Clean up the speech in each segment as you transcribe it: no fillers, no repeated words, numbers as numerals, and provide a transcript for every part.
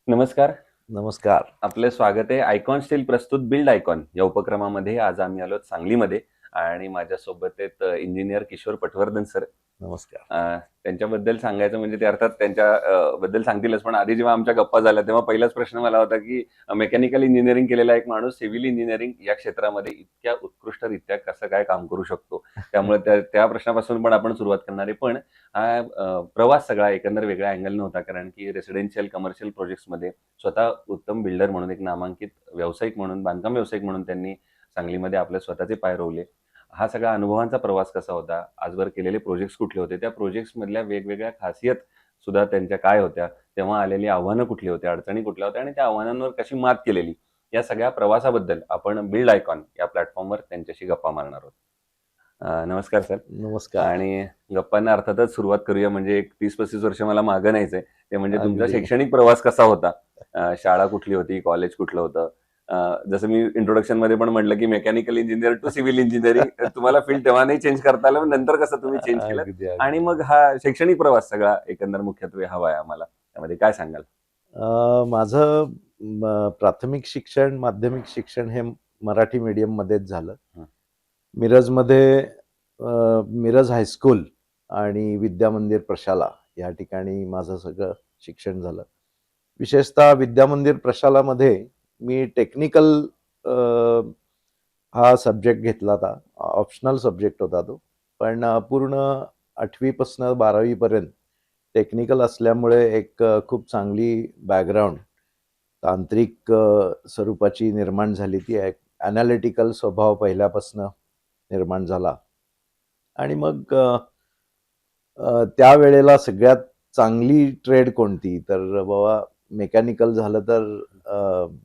नमस्कार. नमस्कार. आपलं स्वागत आहे. आयकॉन स्टील प्रस्तुत बिल्ड आयकॉन या उपक्रमामध्ये. आज आम्ही आलो सांगलीमध्ये आणि माझ्यासोबत आहेत इंजिनिअर किशोर पटवर्धन सर. नमस्कार. त्यांच्याबद्दल सांगायचं म्हणजे ते अर्थात त्यांच्या बद्दल सांगतीलच. पण आधी जेव्हा आमच्या गप्पा झाल्या तेव्हा पहिलाच प्रश्न मला होता, की मेकॅनिकल इंजिनिअरिंग केलेला एक माणूस सिव्हिल इंजिनिअरिंग या क्षेत्रामध्ये इतक्या उत्कृष्टरित्या कसं काय काम करू शकतो? त्यामुळे त्या त्या प्रश्नापासून पण आपण सुरुवात करणार आहे. पण हा प्रवास सगळा एकंदर वेगळ्या अँगलनं होता. कारण की रेसिडेन्शियल, कमर्शियल प्रोजेक्ट्समध्ये स्वतः उत्तम बिल्डर म्हणून एक नामांकित व्यावसायिक म्हणून, बांधकाम व्यावसायिक म्हणून त्यांनी सांगलीमध्ये आपले स्वतःचे पाय रोवले. हा सगळा अनुभवांचा प्रवास कसा होता? आजवर केलेले प्रोजेक्ट्स कुठले होते? त्या प्रोजेक्ट्समधल्या वेगवेगळ्या खासियत सुद्धा त्यांच्या काय होत्या? तेव्हा आलेली आव्हानं कुठली होती? अडचणी कुठल्या होत्या? आणि त्या आव्हानांवर कशी मात केलेली? या सगळ्या प्रवासाबद्दल आपण बिल्ड आयकॉन या प्लॅटफॉर्मवर त्यांच्याशी गप्पा मारणार आहोत. नमस्कार सर. नमस्कार. आणि गप्पांना अर्थातच सुरुवात करूया. म्हणजे एक 30-35 वर्ष मला मागं न्यायचंय. ते म्हणजे तुमचा अगदी. शैक्षणिक प्रवास कसा होता? शाळा कुठली होती? कॉलेज कुठलं होतं? जसं मी इंट्रोडक्शनमध्ये पण म्हटलं, की mechanical engineer to civil engineering तुम्हाला फील्ड तेव्हा नाही चेंज करता आलं. नंतर कसं तुम्ही चेंज केलंत? अगदी, आणि अगदी. मग हा शैक्षणिक प्रवास सगळा एकंदर मुख्यत्वे हवा आहे आम्हाला. त्यामध्ये काय सांगाल? माझं प्राथमिक शिक्षण, माध्यमिक शिक्षण हे मराठी मीडियममध्येच झालं. हं. मिरजमध्ये मिरज हायस्कूल आणि विद्यामंदिर प्रशाला या ठिकाणी माझं सगळं शिक्षण झालं. विशेषतः विद्यामंदिर प्रशालामध्ये मी टेक्निकल हा सब्जेक्ट घेतला होता. ऑप्शनल सब्जेक्ट होता तो. पण पूर्ण 8वी पासून 12वी पर्यंत टेक्निकल असल्यामुळे एक खूप चांगली बॅकग्राऊंड तांत्रिक स्वरूपाची निर्माण झाली. ती एक ॲनालिटिकल स्वभाव पहिल्यापासून निर्माण झाला. आणि मग त्यावेळेला सगळ्यात चांगली ट्रेड कोणती? तर बाबा मेकॅनिकल झालं तर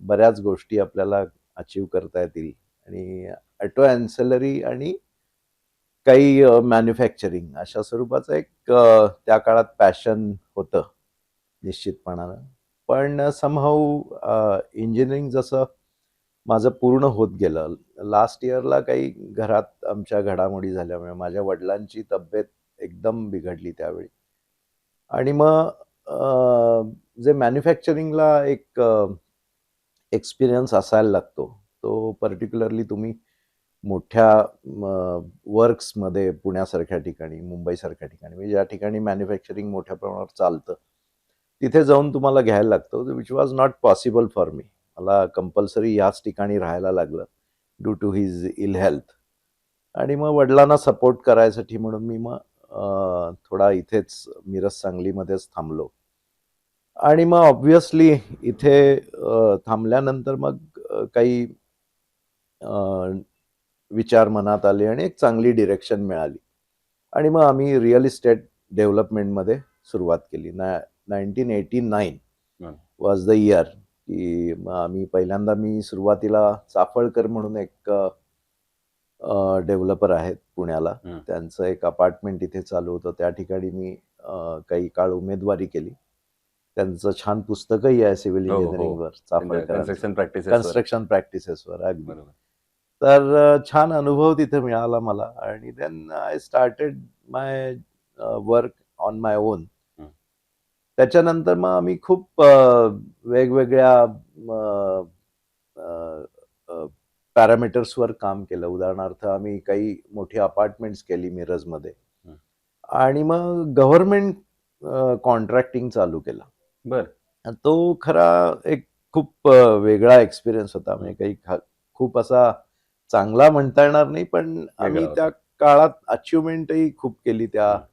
बऱ्याच गोष्टी आपल्याला अचीव्ह करता येतील आणि ऑटो ॲन्सिलरी आणि काही मॅन्युफॅक्चरिंग अशा स्वरूपाचं एक त्या काळात पॅशन होतं निश्चितपणानं. पण समहाऊ इंजिनिअरिंग जसं माझं पूर्ण होत गेलं. लास्ट इयरला काही घरात आमच्या घडामोडी झाल्यामुळे माझ्या वडिलांची तब्येत एकदम बिघडली त्यावेळी. आणि मग जे मॅन्युफॅक्चरिंगला एक एक्सपिरियन्स असायला लागतो. तो पर्टिक्युलरली तुम्ही मोठ्या वर्क्समध्ये पुण्यासारख्या ठिकाणी, मुंबईसारख्या ठिकाणी म्हणजे ज्या ठिकाणी मॅन्युफॅक्चरिंग मोठ्या प्रमाणावर चालतं, तिथे जाऊन तुम्हाला घ्यायला लागतं. Which was not possible for me. मला कंपल्सरी याच ठिकाणी राहायला लागलं due to his ill health. आणि मग वडिलांना सपोर्ट करायसाठी म्हणून मी मग थोडा इथेच मिरज सांगलीमध्येच थांबलो. आणि मग ऑब्व्हियसली इथे थांबल्यानंतर मग काही विचार मनात आले आणि एक चांगली डिरेक्शन मिळाली. आणि मग आम्ही रिअल इस्टेट डेव्हलपमेंटमध्ये सुरुवात केली. 1989 हं. वॉज द इयर की मग आम्ही पहिल्यांदा मी सुरुवातीला चाफळकर म्हणून एक डेव्हलपर आहेत पुण्याला. हं. त्यांचं एक अपार्टमेंट इथे चालू होतं. त्या ठिकाणी मी काही काळ उमेदवारी केली. त्यांचं छान पुस्तकही आहे सिव्हिल हो, हो, हो. इंजिनिअरिंगवर त्यांच्या चाफळकरांचं. कन्स्ट्रक्शन प्रॅक्टिसेसवर. कन्स्ट्रक्शन प्रॅक्टिसेसवर अगदी. बरोबर. तर छान अनुभव तिथे मिळाला मला आणि then I started my work on my own. हं. त्याच्यानंतर मग आम्ही खूप वेगवेगळ्या पॅरामीटर्सवर काम केलं. उदाहरणार्थ आम्ही काही मोठी अपार्टमेंट्स केली मिरजमध्ये हं. आणि मग गव्हर्नमेंट कॉन्ट्रॅक्टिंग चालू केलं. बरं. तो खरा एक खूप वेगळा एक्सपिरियन्स होता. हं. म्हणजे काही खूप असा चांगला म्हणता येणार नाही, पण वेगळा आम्ही त्या होता. काळात अचिव्हमेंटही खूप केली त्या हं.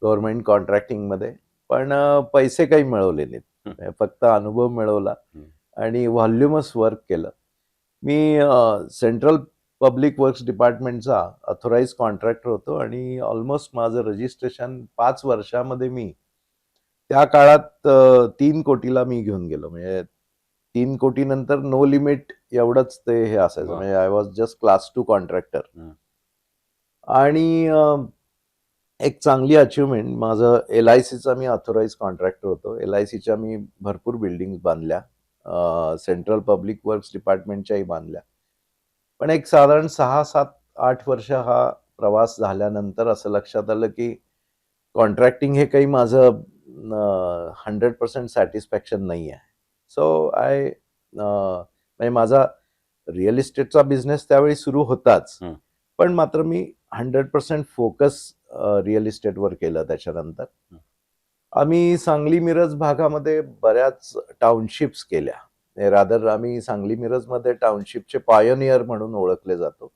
गव्हर्नमेंट कॉन्ट्रॅक्टिंगमध्ये. पण पैसे काही मिळवले नाहीत. हं. म्हणजे फक्त अनुभव मिळवला हं. आणि व्हॉल्युमस वर्क केलं. मी सेंट्रल पब्लिक वर्क्स डिपार्टमेंटचा ऑथराइज्ड कॉन्ट्रॅक्टर होतो आणि ऑलमोस्ट माझं रजिस्ट्रेशन 5 वर्षामध्ये मी त्या काळात 3 कोटीला मी घेऊन गेलो. म्हणजे 3 कोटी नंतर नो लिमिट एवढंच ते हे असायचं. वाह! म्हणजे I was just class 2 contractor. हं. आणि एक चांगली अचिव्हमेंट माझं एल-आय-सीचा मी ऑथराइज्ड कॉन्ट्रॅक्टर होतो. एल-आय-सीच्या मी भरपूर बिल्डिंग्स बांधल्या. सेंट्रल पब्लिक वर्क्स डिपार्टमेंटच्याही बांधल्या. पण एक साधारण 6, 7, 8 वर्ष हा प्रवास झाल्यानंतर असं लक्षात आलं, की कॉन्ट्रॅक्टिंग हे काही माझं 100% सॅटिस्फॅक्शन नाही आहे. सो म्हणजे माझा रिअल इस्टेटचा बिझनेस त्यावेळी सुरू होताच. हं. पण मात्र मी 100% फोकस रिअल इस्टेटवर केलं त्याच्यानंतर. हं. आम्ही सांगली मिरज भागामध्ये बऱ्याच टाउनशिप्स केल्या. रादर आम्ही सांगली मिरजमध्ये टाउनशिपचे पायोनियर म्हणून ओळखले जातो.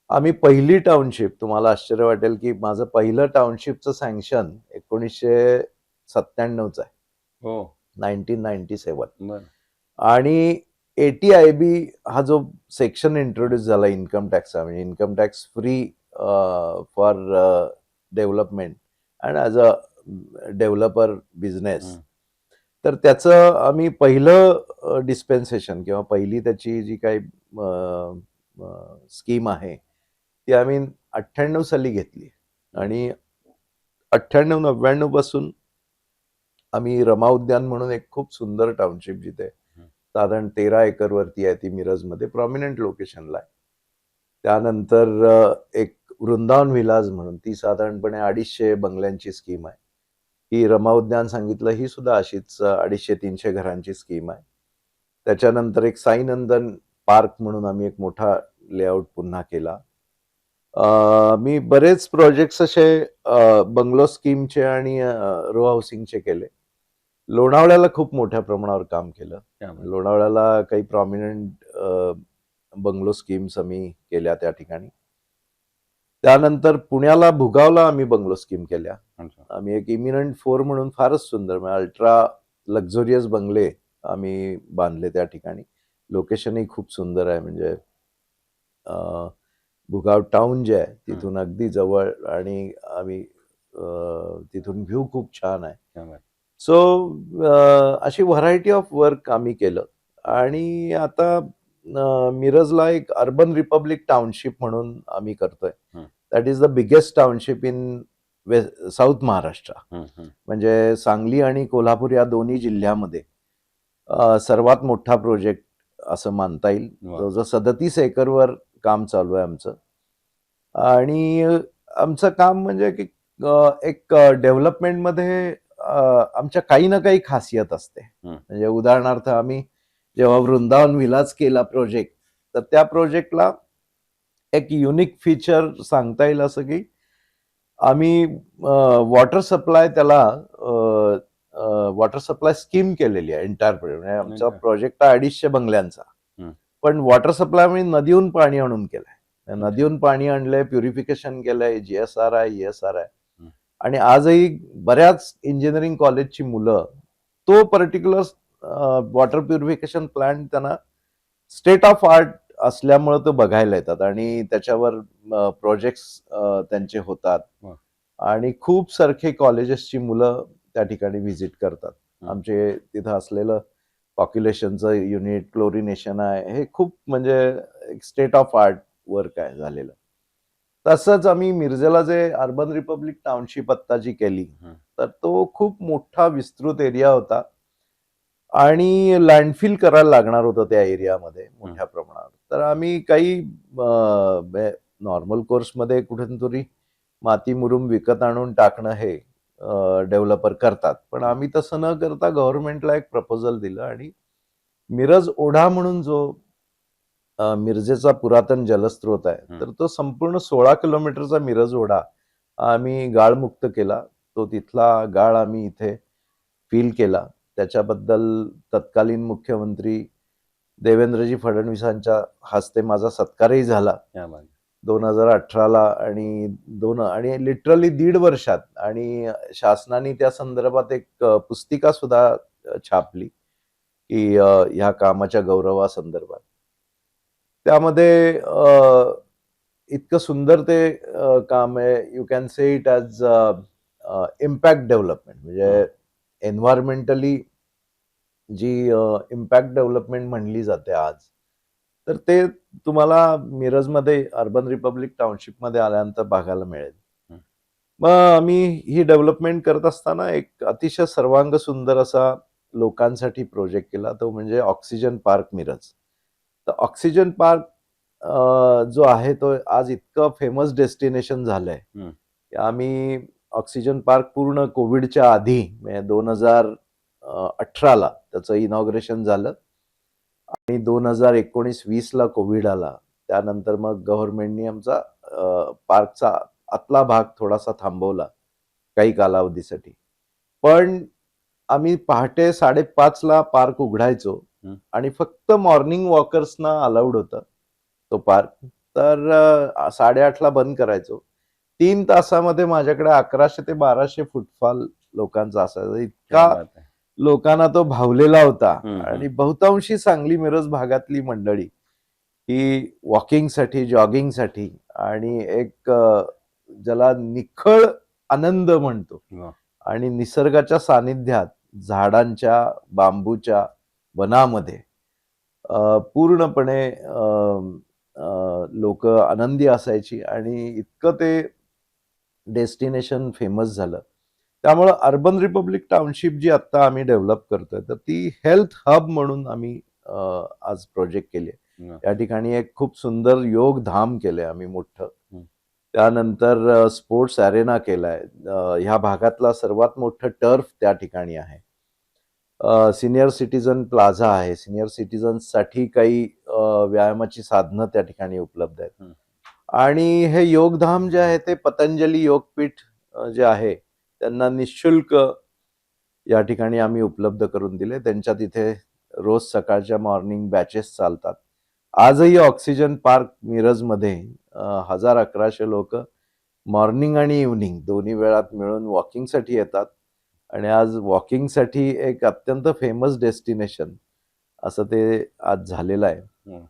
आम्ही पहिली टाउनशिप, तुम्हाला आश्चर्य वाटेल, की माझं पहिलं टाउनशिपचं सँक्शन 1997चं आहे. हो. 1997. बरं. आणि ATIB हा जो सेक्शन इंट्रोड्यूस झाला इन्कम टॅक्सचा, म्हणजे income tax free for development and as a developer business. हं. तर त्याचं आम्ही पहिलं डिस्पेन्सेशन किंवा पहिली त्याची जी काही स्कीम आहे, ती आम्ही 98 साली घेतली. आणि 98-99 पासून आम्ही रमा उद्यान म्हणून एक खूप सुंदर टाउनशिप जिथे हं. साधारण 13 एकरवरती आहे, ती मिरजमध्ये प्रॉमिनंट लोकेशनला आहे. त्यानंतर एक वृंदावन विलाज म्हणून, ती साधारणपणे 250 बंगल्यांची स्कीम आहे. ही रमा उद्यान सांगितलं, ही सुद्धा अशीच 250-300 घरांची स्कीम आहे. त्याच्यानंतर एक साईनंदन पार्क म्हणून आम्ही एक मोठा लेआउट पुन्हा केला. मी बरेच प्रोजेक्ट्स असे बंगलो स्कीमचे आणि रो हाऊसिंगचे केले. लोणावळ्याला खूप मोठ्या प्रमाणावर काम केलं. क्या बात. लोणावळ्याला काही प्रॉमिनंट बंगलो स्कीम्स आम्ही केल्या त्या ठिकाणी. त्यानंतर पुण्याला भुगावला आम्ही बंगलो स्कीम केल्या. अच्छा. आम्ही एक इमिनंट 4 म्हणून फारच सुंदर, म्हणजे अल्ट्रा लक्झरियस बंगले आम्ही बांधले त्या ठिकाणी. लोकेशनही खूप सुंदर आहे, म्हणजे भुगाव टाउन जे आहे तिथून अगदी जवळ, आणि आम्ही तिथून व्ह्यू खूप छान आहे. क्या बात. सो अशी व्हरायटी ऑफ वर्क आम्ही केलं. आणि आता मिरजला एक अर्बन रिपब्लिक टाउनशिप म्हणून आम्ही करतोय. हं. That is the biggest township in south Maharashtra. हं, हं. म्हणजे सांगली आणि कोल्हापूर या दोन्ही जिल्ह्यामध्ये सर्वात मोठा प्रोजेक्ट असं मानता येईल. वा. जवळजवळ 37 एकरवर काम चालू आहे आमचं. आणि आमचं काम म्हणजे की एक डेव्हलपमेंटमध्ये आमच्या काही ना काही खासियत असते. हं. म्हणजे उदाहरणार्थ आम्ही जेव्हा वृंदावन विलाज केला प्रोजेक्ट, तर त्या प्रोजेक्टला एक युनिक फीचर सांगता येईल असं, की आम्ही वॉटर सप्लाय त्याला वॉटर सप्लाय स्कीम केलेली आहे एंटायर प्रोजेक्ट. म्हणजे आमचा अच्छा. प्रोजेक्ट आहे 250 बंगल्यांचा. हं. पण वॉटर सप्लाय आम्ही नदीहून पाणी आणून केलंय. अच्छा. नदीहून पाणी आणलंय, प्युरिफिकेशन केलंय, GSR आहे, ESR आहे. हं. आणि आजही बऱ्याच इंजिनिअरिंग कॉलेजची मुलं तो पर्टिक्युलर वॉटर प्युरिफिकेशन प्लांट त्यांना स्टेट ऑफ आर्ट असल्यामुळे तो बघायला येतात, आणि त्याच्यावर प्रोजेक्ट्स त्यांचे होतात. वा. आणि खूप सारखे कॉलेजेसची मुलं त्या ठिकाणी व्हिजिट करतात. हं. आमचे तिथं असलेलं पॉप्युलेशनचं युनिट, क्लोरिनेशन आहे, हे खूप म्हणजे एक स्टेट ऑफ आर्ट वर्क आहे झालेलं. तसंच आम्ही मिरजेला जे अर्बन रिपब्लिक टाउनशिप आत्ता जी केली, हं. तर तो खूप मोठा विस्तृत एरिया होता. आणि लँडफिल करायला लागणार होतं त्या एरियामध्ये मोठ्या प्रमाणावर. तर आम्ही काही नॉर्मल कोर्समध्ये कुठूनतरी माती मुरुम विकत आणून टाकणं हे डेव्हलपर करतात. पण आम्ही तसं न करता गव्हर्नमेंटला एक प्रपोजल दिलं, आणि मिरज ओढा म्हणून जो मिरजेचा पुरातन जलस्रोत आहे, हं. तर तो संपूर्ण 16 किलोमीटरचा मिरज ओढा आम्ही गाळमुक्त केला. तो तिथला गाळ आम्ही इथे फील केला. त्याच्याबद्दल तत्कालीन मुख्यमंत्री देवेंद्रजी फडणवीसांच्या हस्ते माझा सत्कारही झाला क्या बात. 2018ला. आणि लिटरली 1.5 वर्षात, आणि शासनाने त्या संदर्भात एक पुस्तिका सुद्धा छापली, की ह्या कामाच्या गौरवासंदर्भात. त्यामध्ये इतकं सुंदर ते काम आहे. You can say it as impact development, म्हणजे एन्व्हायरमेंटली जी इम्पॅक्ट डेव्हलपमेंट म्हणली जाते आज, तर ते तुम्हाला मिरजमध्ये अर्बन रिपब्लिक टाउनशिपमध्ये आल्यानंतर बघायला मिळेल. हं. मग आम्ही ही डेव्हलपमेंट करत असताना एक अतिशय सर्वांग सुंदर असा लोकांसाठी प्रोजेक्ट केला, तो म्हणजे ऑक्सिजन पार्क मिरज. तर ऑक्सिजन पार्क जो आहे तो आज इतकं फेमस डेस्टिनेशन झालंय, हं. की आम्ही ऑक्सिजन पार्क पूर्ण कोविडच्या आधी, म्हणजे 2018ला त्याचं इनॉग्रेशन झालं आणि 2019-20ला कोविड आला. त्यानंतर मग गव्हर्नमेंटनी आमचा पार्कचा आतला भाग थोडासा थांबवला काही कालावधीसाठी. पण आम्ही पहाटे 5:30ला पार्क उघडायचो हं. आणि फक्त मॉर्निंग वॉकर्सना अलाउड होता तो पार्क. तर 8:30ला बंद करायचो. 3 तासामध्ये माझ्याकडे 1100 ते 1200 फुटफॉल लोकांचा असायचा. क्या इतका बात है. लोकांना तो भावलेला होता हं, आणि हं. बहुतांशी सांगली मिरज भागातली मंडळी ही वॉकिंगसाठी, जॉगिंगसाठी आणि ज्याला निखळ आनंद म्हणतो वाह! आणि निसर्गाच्या सानिध्यात झाडांच्या, बांबूच्या वनामध्ये पूर्णपणे लोक आनंदी असायची आणि इतकं ते डेस्टिनेशन फेमस झालं. त्यामुळं अर्बन रिपब्लिक टाउनशिप जी आत्ता आम्ही डेव्हलप करतोय, तर ती हेल्थ हब म्हणून आम्ही आज प्रोजेक्ट केली आहे. वाह! या ठिकाणी एक खूप सुंदर योग धाम केलंय आम्ही मोठं. हं. त्यानंतर स्पोर्ट्स अरेना केलाय. ह्या भागातला सर्वात मोठं टर्फ त्या ठिकाणी आहे. सीनियर सिटीझन प्लाझा आहे. सीनियर सिटीझन्ससाठी काही व्यायामाची साधनं त्या ठिकाणी उपलब्ध आहेत. हं. आणि हे योगधाम जे आहे ते पतंजली योगपीठ जे आहे त्यांना निशुल्क या ठिकाणी आम्ही उपलब्ध करून दिले. त्यांच्या तिथे रोज सकाळच्या मॉर्निंग बॅचेस चालतात. आजही ऑक्सिजन पार्क मिरजमध्ये 1000-1100 लोक मॉर्निंग आणि इव्हनिंग दोन्ही वेळात मिळून वॉकिंगसाठी येतात आणि आज वॉकिंगसाठी एक अत्यंत फेमस डेस्टिनेशन असं ते आज झालेलं आहे. हं.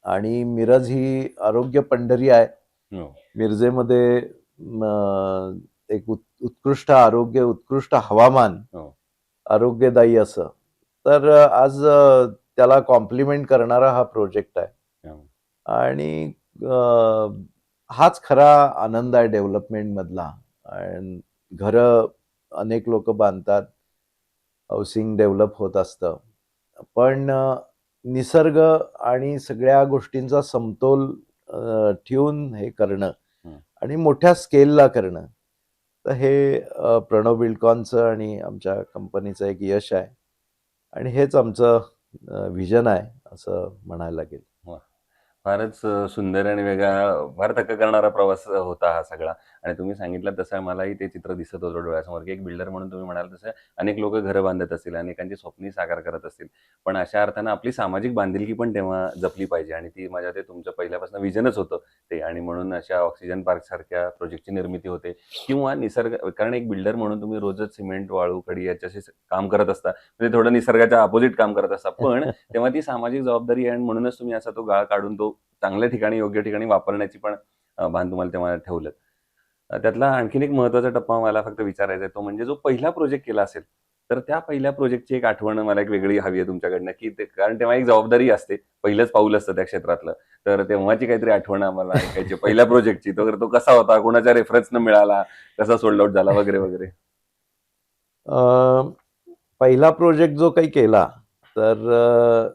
आणि मिरज ही आरोग्य पंढरी आहे. हो. मिरजेमध्ये एक उत्कृष्ट आरोग्य, उत्कृष्ट हवामान, हो. आरोग्यदायी असं. तर आज त्याला कॉम्प्लिमेंट करणारा हा प्रोजेक्ट आहे हं. आणि हाच खरा आनंद आहे डेव्हलपमेंटमधला. आणि घरं अनेक लोक बांधतात, हाऊसिंग डेव्हलप होत असतं. पण निसर्ग आणि सगळ्या गोष्टींचा समतोल ठेवून हे करणं हं. आणि मोठ्या स्केलला करणं, तर हे प्रणव बिल्डकॉनचं आणि आमच्या कंपनीचं एक यश आहे आणि हेच आमचं व्हिजन आहे असं म्हणायला लागेल. वाह! फारच सुंदर आणि वेगळा, फार थक्क करणारा प्रवास होता हा सगळा. आणि तुम्ही सांगितलं तसं मलाही ते चित्र दिसत होतं डोळ्यासमोर, की एक बिल्डर म्हणून तुम्ही म्हणाल तसं अनेक लोकं घरं बांधत असतील, अनेकांची स्वप्नही साकार करत असतील. पण अशा अर्थानं आपली सामाजिक बांधिलकी पण तेव्हा जपली पाहिजे आणि ती माझ्या ते तुमचं पहिल्यापासून व्हिजनच होतं ते. आणि म्हणून अशा ऑक्सिजन पार्कसारख्या प्रोजेक्टची निर्मिती होते किंवा निसर्ग, कारण एक बिल्डर म्हणून तुम्ही रोजच सिमेंट, वाळू, खडी याच्याशी काम करत असता. म्हणजे थोडं निसर्गाच्या अपोजिट काम करत असता. पण तेव्हा ती सामाजिक जबाबदारी आहे आणि म्हणूनच तुम्ही असा तो गाळा काढून तो चांगल्या ठिकाणी, योग्य ठिकाणी वापरण्याची पण भान तुम्हाला तेव्हा ठेवलं. त्यातला आणखीन एक महत्त्वाचा टप्पा मला फक्त विचारायचा आहे, तो म्हणजे जो पहिला प्रोजेक्ट केला असेल, तर त्या पहिल्या प्रोजेक्टची एक आठवण मला एक वेगळी हवी आहे तुमच्याकडनं, की ते कारण तेव्हा एक जबाबदारी असते. पहिलंच पाऊल असतं त्या क्षेत्रातलं. तर तेव्हाची काहीतरी आठवण आम्हाला ऐकायची पहिल्या प्रोजेक्टची. तर तो कसा होता? कोणाच्या रेफरन्सनं मिळाला? कसा सोल्ड आउट झाला? वगैरे, वगैरे. पहिला प्रोजेक्ट जो काही केला, तर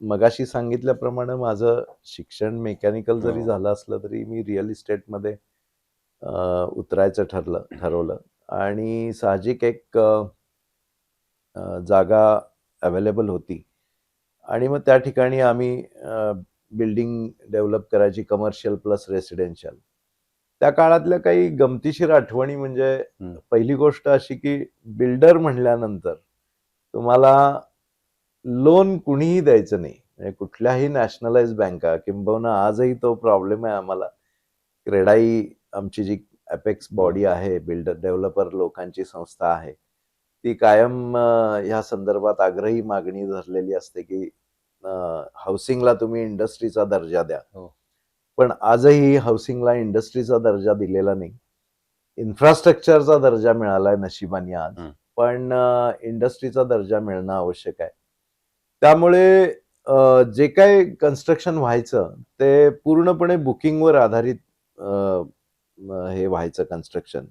मगाशी सांगितल्याप्रमाणे माझं शिक्षण मेकॅनिकल जरी हो. झालं असलं तरी मी रिअल इस्टेटमध्ये उतरायचं ठरवलं आणि साहजिक एक जागा अवेलेबल होती आणि मग त्या ठिकाणी आम्ही बिल्डिंग डेव्हलप करायची, कमर्शियल प्लस रेसिडेन्शियल. त्या काळातल्या काही गमतीशीर आठवणी म्हणजे हं. पहिली गोष्ट अशी की बिल्डर म्हणल्यानंतर तुम्हाला लोन कुणीही द्यायचं नाही. म्हणजे कुठल्याही नॅशनलाइज बँका, किंबहुना आजही तो प्रॉब्लेम आहे आम्हाला. क्रेडाई आमची जी अपेक्स बॉडी आहे, बिल्डर डेव्हलपर लोकांची संस्था आहे, ती कायम ह्या संदर्भात आग्रही मागणी धरलेली असते की हाऊसिंगला तुम्ही इंडस्ट्रीचा दर्जा द्या. हो. पण आजही हाऊसिंगला इंडस्ट्रीचा दर्जा दिलेला नाही. इन्फ्रास्ट्रक्चरचा दर्जा मिळालाय नशिबाने आज. हं. पण इंडस्ट्रीचा दर्जा मिळणं आवश्यक आहे. त्यामुळे जे काही कन्स्ट्रक्शन व्हायचं ते पूर्णपणे बुकिंगवर आधारित हे व्हायचं कन्स्ट्रक्शन.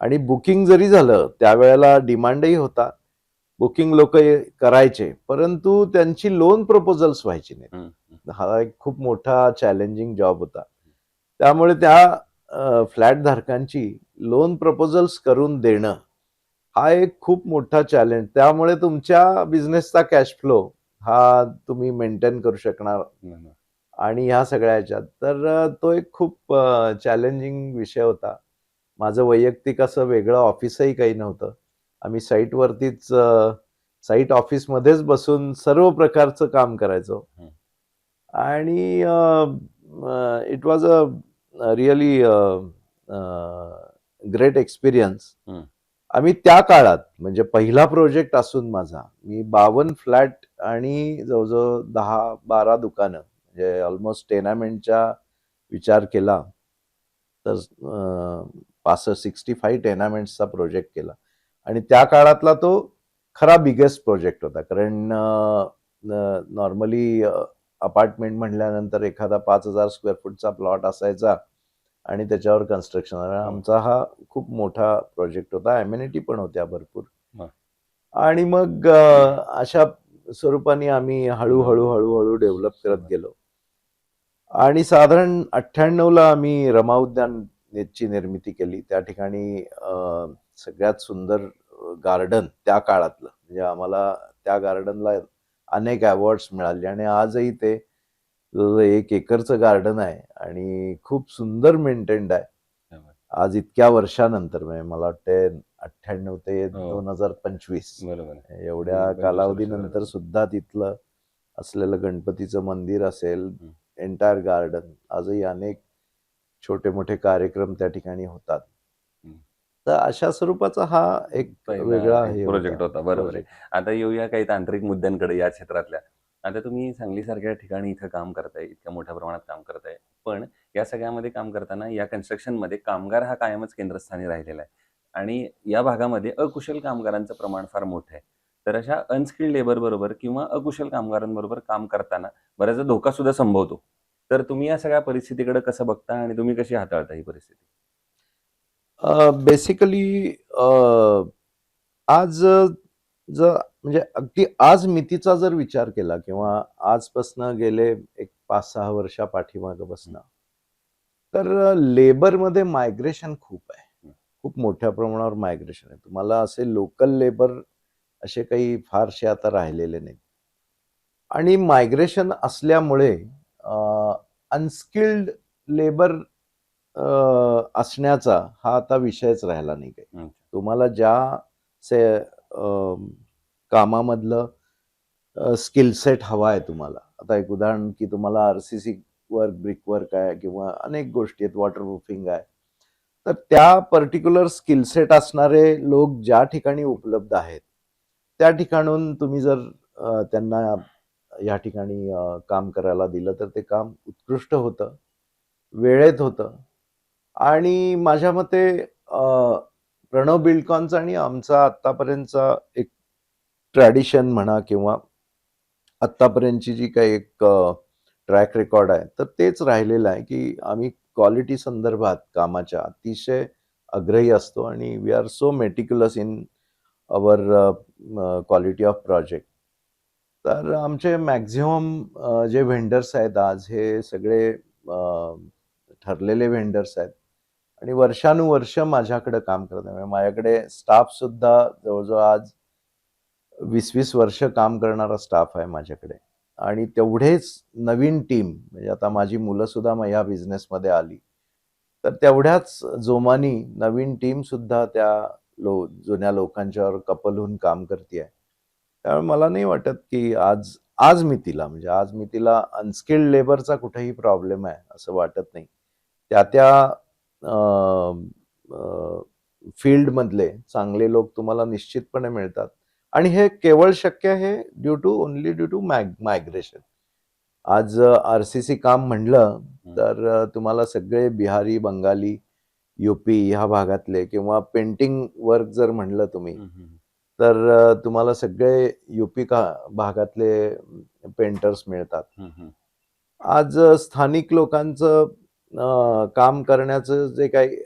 आणि बुकिंग जरी झालं त्यावेळेला डिमांडही होता. बुकिंग लोक करायचे, परंतु त्यांची लोन प्रपोजल्स व्हायची नाहीत. हं, हं. हा एक खूप मोठा चॅलेंजिंग जॉब होता. त्यामुळे त्या फ्लॅट धारकांची लोन प्रपोजल्स करून देणं हा एक खूप मोठा चॅलेंज. त्यामुळे तुमच्या बिझनेसचा कॅश फ्लो हा तुम्ही मेंटेन करू शकणार हम्म. आणि ह्या सगळ्या ह्याच्यात. तर तो एक खूप चॅलेंजिंग विषय होता. माझं वैयक्तिक असं वेगळं ऑफिसही काही नव्हतं. आम्ही साईटवरतीच साईट ऑफिसमध्येच बसून सर्व प्रकारचं काम करायचो. हम्म. आणि it was a really great experience. हम्म. आम्ही त्या काळात म्हणजे पहिला प्रोजेक्ट असून माझा मी 52 फ्लॅट आणि जवळजवळ 10-12 दुकानं म्हणजे ऑलमोस्ट टेनामेंटच्या विचार केला तर 65 टेनामेंट्सचा प्रोजेक्ट केला आणि त्या काळातला तो खरा बिगेस्ट प्रोजेक्ट होता. कारण नॉर्मली अपार्टमेंट म्हणल्यानंतर एखादा 5,000 स्क्वेअर फूटचा प्लॉट असायचा आणि त्याच्यावर कन्स्ट्रक्शन. आमचा हा खूप मोठा प्रोजेक्ट होता. ॲम्युनिटी पण होत्या भरपूर. हा. आणि मग अशा स्वरूपाने आम्ही हळूहळू डेव्हलप करत गेलो. आणि साधारण 98ला आम्ही रमा उद्यानची निर्मिती केली. त्या ठिकाणी सगळ्यात सुंदर गार्डन त्या काळातलं. म्हणजे आम्हाला त्या गार्डनला अनेक अवॉर्ड्स मिळाले आणि आजही ते 1 एकरचं गार्डन आहे आणि खूप सुंदर मेंटेन्ड आहे. आज इतक्या वर्षानंतर म्हणजे मला वाटते 98 ते हो. 2025 बरोबर आहे. एवढ्या 25 वर्ष कालावधीनंतर झालं. सुद्धा तिथलं असलेलं गणपतीचं मंदिर असेल, हं. एंटायर गार्डन आजही अनेक छोटे मोठे कार्यक्रम त्या ठिकाणी होतात. हं. तर अशा स्वरूपाचा हा एक पहिला वेगळा एक हे प्रोजेक्ट होता. बरोबर आहे. प्रोजेक्ट. आता येऊया काही तांत्रिक मुद्द्यांकडे या क्षेत्रातल्या. आता तुम्ही सांगलीसारख्या ठिकाणी इथं काम करताय, इतक्या मोठ्या प्रमाणात काम करताय. पण या सगळ्यामध्ये काम करताना या कन्स्ट्रक्शनमध्ये कामगार हा कायमच केंद्रस्थानी राहिलेला आहे आणि या भागामध्ये अकुशल कामगारांचं प्रमाण फार मोठं आहे. तर अशा अनस्किल्ड लेबर बरोबर किंवा अकुशल कामगारांबरोबर काम करताना बऱ्याचदा धोका सुद्धा संभवतो. तर तुम्ही या सगळ्या परिस्थितीकडे कसं बघता आणि तुम्ही कशी हाताळता ही परिस्थिती? बेसिकली आज जर म्हणजे अगदी आज मितीचा जर विचार केला किंवा आजपासनं गेले एक 5-6 वर्षा पाठीमागं बसणं, तर लेबरमध्ये मायग्रेशन खूप आहे. हं. खूप मोठ्या प्रमाणावर मायग्रेशन आहे. तुम्हाला असे लोकल लेबर असे काही फारसे आता राहिलेले नाहीत. आणि मायग्रेशन असल्यामुळे अनस्किल्ड लेबर असण्याचा हा आता विषयच राहिला नाही काही. हं. तुम्हाला ज्या से अ, कामामधलं स्किल सेट हवा आहे तुम्हाला. आता एक उदाहरण की तुम्हाला आर-सी-सी वर्क, ब्रिक वर्क आहे किंवा अनेक गोष्टी आहेत, वॉटर प्रूफिंग आहे. तर त्या पर्टिक्युलर स्किल सेट असणारे लोक ज्या ठिकाणी उपलब्ध आहेत, त्या ठिकाणाहून तुम्ही जर त्यांना या ठिकाणी काम करायला दिलं, तर ते काम उत्कृष्ट होतं, वेळेत होतं आणि माझ्या मते प्रणव बिल्डकॉनचा आणि आमचा आत्तापर्यंतचा एक ट्रॅडिशन म्हणा किंवा आत्तापर्यंतची जी काही एक ट्रॅक रेकॉर्ड आहे, तर तेच राहिलेलं आहे, की आम्ही क्वालिटी संदर्भात कामाच्या अतिशय आग्रही असतो आणि we are so meticulous in our quality of project. तर आमचे मॅक्झिमम जे व्हेंडर्स आहेत आज हे सगळे ठरलेले व्हेंडर्स आहेत आणि वर्षानुवर्ष माझ्याकडे काम करतात. म्हणजे माझ्याकडे स्टाफसुद्धा जवळजवळ आज 20-20 वर्ष काम करणारा स्टाफ आहे माझ्याकडे आणि तेवढेच नवीन टीम म्हणजे आता माझी मुलं सुद्धा या बिझनेसमध्ये आली. तर तेवढ्याच जोमानी नवीन टीम सुद्धा त्या जुन्या लोकांच्यावर कपल होऊन काम करते. त्यामुळे मला नाही वाटत की आज आज मितीला म्हणजे आज मितीला अनस्किल्ड लेबरचा कुठेही प्रॉब्लेम आहे असं वाटत नाही. त्या फील्डमधले चांगले लोक तुम्हाला निश्चितपणे मिळतात. आणि हे केवळ शक्य आहे ओन्ली ड्यू टू मायग्रेशन. आज आर-सी-सी काम म्हणलं तर तुम्हाला सगळे बिहारी, बंगाली, यू-पी ह्या भागातले किंवा पेंटिंग वर्क जर म्हणलं तुम्ही, तर तुम्हाला सगळे यू-पी भागातले पेंटर्स मिळतात. आज स्थानिक लोकांचं काम करण्याचं जे काही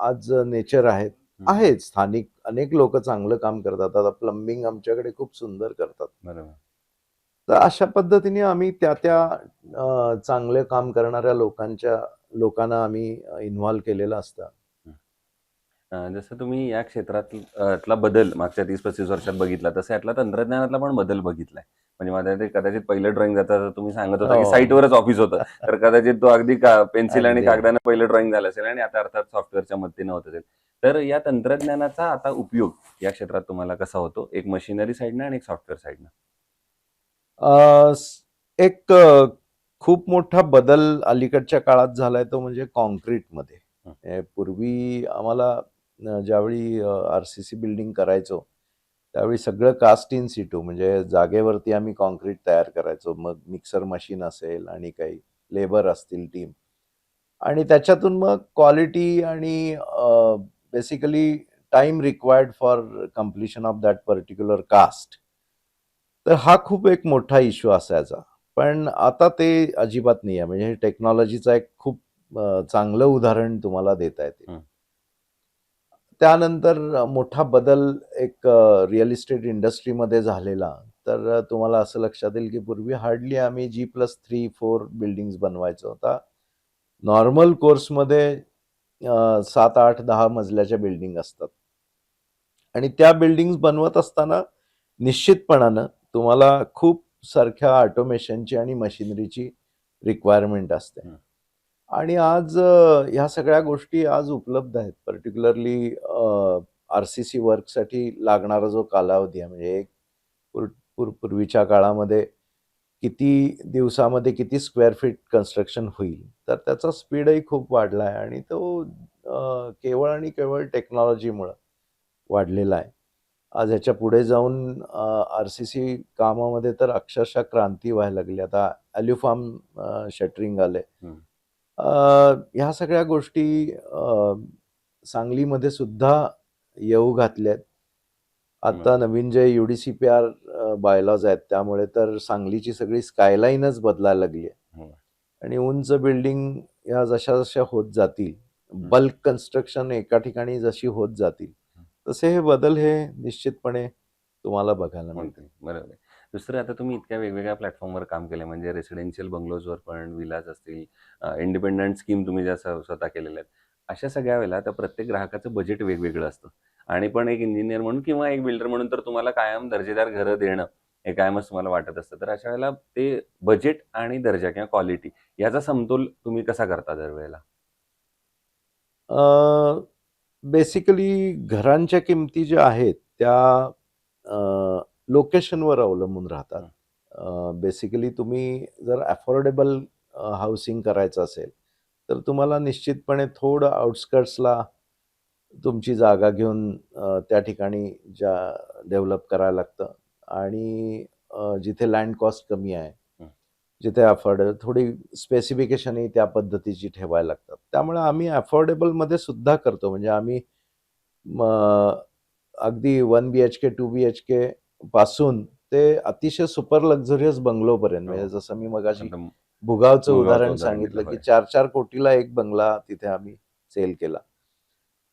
आज नेचर आहे, स्थानिक अनेक लोक चांगलं काम करतात. आता प्लंबिंग आमच्याकडे खूप सुंदर करतात. बरोबर. तर अशा पद्धतीने आम्ही त्या चांगले काम करणाऱ्या लोकांना आम्ही इन्व्हॉल्व केलेलं असतं. जसं तुम्ही या क्षेत्रातला बदल मागच्या 30-35 वर्षात बघितला, तसं यातला तंत्रज्ञानातला पण बदल बघितलाय. म्हणजे मला ते कदाचित पहिलं ड्रॉइंग जाता तुम्ही सांगत होता, की हो. साइटवरच ऑफिस होतं. तर कदाचित तो अगदी पेन्सिल आणि अगदी, अगदी. कागदानं पहिलं ड्रॉइंग झालं असेल आणि आता अर्थात सॉफ्टवेअरच्या मदतीनं होत असेल. तर या तंत्रज्ञानाचा आता उपयोग या क्षेत्रात तुम्हाला कसा होतो? एक मशिनरी साइडनं आणि एक सॉफ्टवेअर साइडनं? एक खूप मोठा बदल अलीकडच्या काळात झालाय तो म्हणजे काँक्रीटमध्ये. हं. पूर्वी आम्हाला ज्यावेळी आर-सी-सी बिल्डिंग करायचो, त्यावेळी सगळं कास्ट इन सिटू म्हणजे जागेवरती आम्ही काँक्रीट तयार करायचो. मग मिक्सर मशीन असेल आणि काही लेबर असतील टीम आणि त्याच्यातून मग क्वालिटी आणि basically time required for completion of that particular cost. तर हा खूप एक मोठा इश्यू असायचा. पण आता ते अजिबात नाही आहे. म्हणजे टेक्नॉलॉजीचा एक खूप चांगलं उदाहरण तुम्हाला देता येते. हं. त्यानंतर मोठा बदल एक रिअल इस्टेट इंडस्ट्रीमध्ये झालेला. तर तुम्हाला असं लक्षात येईल, की पूर्वी हार्डली आम्ही G+3-4 बिल्डिंग्स बनवायचो. आता नॉर्मल कोर्समध्ये 7, 8, 10 मजल्याच्या बिल्डिंग असतात. आणि त्या बिल्डिंग्स बनवत असताना निश्चितपणानं तुम्हाला खूप सारख्या ऑटोमेशनची आणि मशिनरीची रिक्वायरमेंट असते. हं. आणि आज ह्या सगळ्या गोष्टी आज उपलब्ध आहेत. पर्टिक्युलरली आर-सी-सी वर्कसाठी लागणारा जो कालावधी आहे म्हणजे एक पूर्वीच्या काळामध्ये किती दिवसामध्ये किती स्क्वेअर फीट कन्स्ट्रक्शन होईल, तर त्याचा स्पीडही खूप वाढला आहे आणि तो केवळ आणि केवळ टेक्नॉलॉजीमुळं वाढलेला आहे. आज ह्याच्या पुढे जाऊन आर-सी-सी कामामध्ये तर अक्षरशः क्रांती व्हायला लागली. आता ॲल्युफार्म शटरिंग आलंय. हं. ह्या सगळ्या गोष्टी सांगलीमध्ये सुद्धा येऊ घातल्यात. आता बरोबर. नवीन जे यू-डी-सी-पी-आर बायलॉज आहेत त्यामुळे तर सांगलीची सगळी स्कायलाईनच बदलायला लागली आहे. हो. आणि उंच बिल्डिंग ह्या जशा-जशा होत जातील, हं. बल्क कन्स्ट्रक्शन एका ठिकाणी जशी होत जातील, तसे हे बदल हे निश्चितपणे तुम्हाला बघायला मिळतील. म्हणतील. बरोबर आहे. दुसरं आता तुम्ही इतक्या वेगवेगळ्या प्लॅटफॉर्मवर काम केलंय म्हणजे रेसिडेन्शियल बंगलोजवर पण, विलाज असतील, इंडिपेंडंट स्कीम तुम्ही ज्या स्वतः केलेल्या आहेत. अशा सगळ्या वेळेला तर प्रत्येक ग्राहकाचं बजेट वेगवेगळं असतं आणि पण एक इंजिनिअर म्हणून किंवा एक बिल्डर म्हणून तर तुम्हाला कायम दर्जेदार घरं देणं हे कायमच तुम्हाला वाटत असतं. तर अशा वेळेला ते बजेट आणि दर्जा किंवा क्वालिटी याचा समतोल तुम्ही कसा करता दरवेळेला? बेसिकली घरांच्या किमती ज्या आहेत त्या लोकेशनवर अवलंबून राहतात. हं. बेसिकली तुम्ही जर अफोर्डेबल हाउसिंग करायचं असेल, तर तुम्हाला निश्चितपणे थोडं आउटस्कट्सला तुमची जागा घेऊन त्या ठिकाणी डेव्हलप करायला लागतं आणि जिथे लँड कॉस्ट कमी आहे, हं. जिथे अफोर्डेबल थोडी स्पेसिफिकेशनही त्या पद्धतीची ठेवायला लागतात. त्यामुळे आम्ही अफोर्डेबलमध्ये सुद्धा करतो. म्हणजे आम्ही मग अगदी 1 बी-एच-के, 2 बी-एच-के पासून ते अतिशय सुपर लक्झरियस बंगलोपर्यंत हो. म्हणजे जसं मी मगाशी आता भुगावचं मुळगावचं उदाहरण उदाहरण दिलं. सांगितलं, की होय. 4-4 कोटीला एक बंगला तिथे आम्ही सेल केला.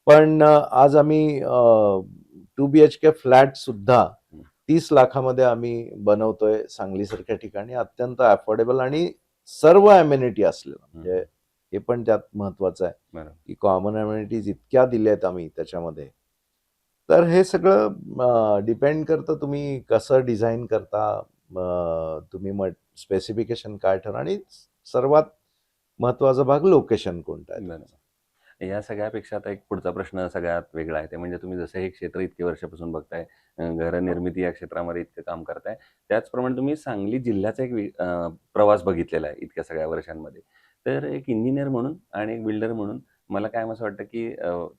पण आज आम्ही 2 बी-एच-के फ्लॅट सुद्धा हं. 30 लाखामध्ये आम्ही बनवतोय सांगलीसारख्या ठिकाणी अत्यंत अफोर्डेबल आणि सर्व अमेनिटी असलेलं. हं. म्हणजे हे पण त्यात महत्वाचं आहे, बरोबर. की कॉमन अमेनिटीज इतक्या दिल्यात आम्ही त्याच्यामध्ये. तर हे सगळं डिपेंड करतं तुम्ही कसं डिझाइन करता, तुम्ही मग स्पेसिफिकेशन काय ठरवा आणि सर्वात महत्त्वाचा भाग लोकेशन कोणतं आहे तुमचं. बरोबर. या सगळ्यापेक्षा आता एक पुढचा प्रश्न सगळ्यात वेगळा आहे. ते म्हणजे तुम्ही जसं हे क्षेत्र इतके वर्षापासून बघताय, गृहनिर्मिती या क्षेत्रामध्ये इतकं काम करताय. त्याचप्रमाणे तुम्ही सांगली जिल्ह्याचा एक प्रवास बघितलेला आहे इतक्या सगळ्या वर्षांमध्ये. तर एक इंजिनिअर म्हणून आणि एक बिल्डर म्हणून मला कायम असं वाटतं, की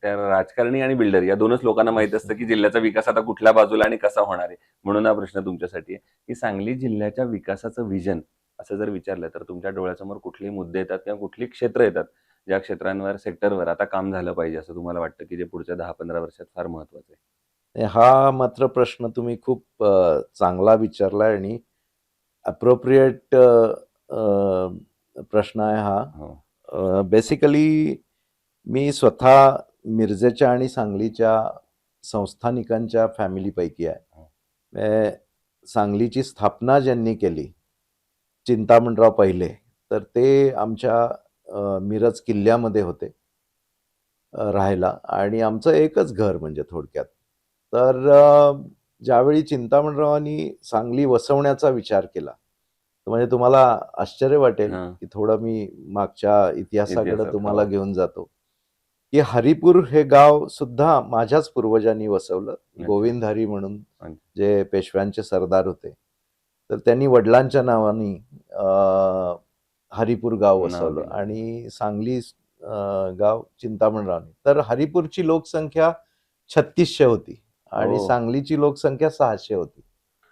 त्या राजकारणी आणि बिल्डर या दोनच लोकांना माहीत असतं, की जिल्ह्याचा विकास आता कुठल्या बाजूला आणि कसा होणार आहे. म्हणून हा प्रश्न तुमच्यासाठी आहे, की सांगली जिल्ह्याच्या विकासाचं व्हिजन असं जर विचारलं, तर तुमच्या डोळ्यासमोर कुठले मुद्दे येतात किंवा कुठली क्षेत्र येतात? ज्या क्षेत्रांवर, सेक्टरवर आता काम झालं पाहिजे असं तुम्हाला वाटतं, की जे पुढच्या 10-15 वर्षात फार महत्वाचं आहे? हा मात्र प्रश्न तुम्ही खूप चांगला विचारलाय आणि अप्रोप्रिएट प्रश्न आहे हा. हो. बेसिकली मी स्वतः मिरजेच्या आणि सांगलीच्या संस्थानिकांच्या फॅमिलीपैकी आहे. हो. सांगलीची स्थापना ज्यांनी केली, चिंतामणराव पहिले, तर ते आमच्या मिरज किल्ल्यामध्ये होते. राहायला आणि आमचं एकच घर म्हणजे थोडक्यात. तर ज्यावेळी चिंतामणरावांनी सांगली वसवण्याचा विचार केला, तर म्हणजे तुम्हाला आश्चर्य वाटेल, हां. की थोडं मी मागच्या इतिहासाकडे इतिहासात. तुम्हाला हो. घेऊन जातो, की हरिपूर हे गाव सुद्धा माझ्याच पूर्वजांनी वसवलं. अच्छा. गोविंद हरी म्हणून अच्छा. जे पेशव्यांचे सरदार होते. तर त्यांनी वडिलांच्या नावाने हरिपूर गाव नाव वसवलं दिलं. आणि सांगली गाव चिंतामणरावनी. तर हरिपूरची लोकसंख्या 3600 होती आणि हो. सांगलीची लोकसंख्या 600 होती.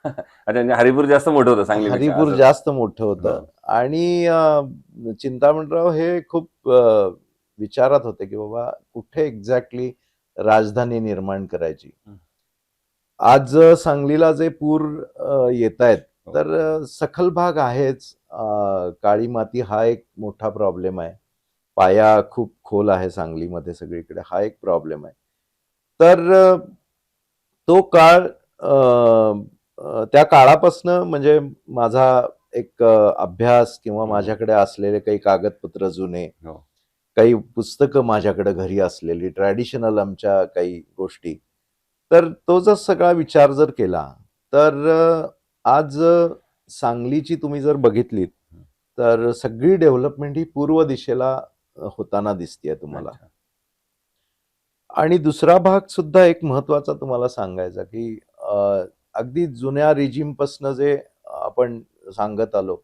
अच्छा, म्हणजे हरिपूर जास्त मोठं होतं सांगलीपेक्षा हरिपूर असं. जास्त मोठं हो. होतं आणि चिंतामणराव हे खूप विचारात होते, की बाबा कुठे एक्झॅक्टली राजधानी निर्माण करायची. हं. आज सांगलीला जे पूर येतायत, हो. तर सखल भाग आहेच. काळी माती हा एक मोठा प्रॉब्लेम आहे. पाया खूप खोल आहे सांगलीमध्ये सगळीकडे, हा एक प्रॉब्लेम आहे. तर तो काळ अ, त्या काळापासनं म्हणजे माझा एक अभ्यास किंवा हं. माझ्याकडे असलेले काही कागदपत्र जुने, हो. काही पुस्तकं माझ्याकडे घरी असलेली, ट्रॅडिशनल आमच्या काही गोष्टी. तर तो जर सगळा विचार जर केला, तर आज सांगलीची तुम्ही जर बघितलीत, हं. तर सगळी डेव्हलपमेंट ही पूर्व दिशेला होताना दिसतीये तुम्हाला. अच्छा. आणि दुसरा भाग सुद्धा एक महत्त्वाचा तुम्हाला सांगायचा, की अगदी जुन्या रिजिमपासनं जे आपण सांगत आलो,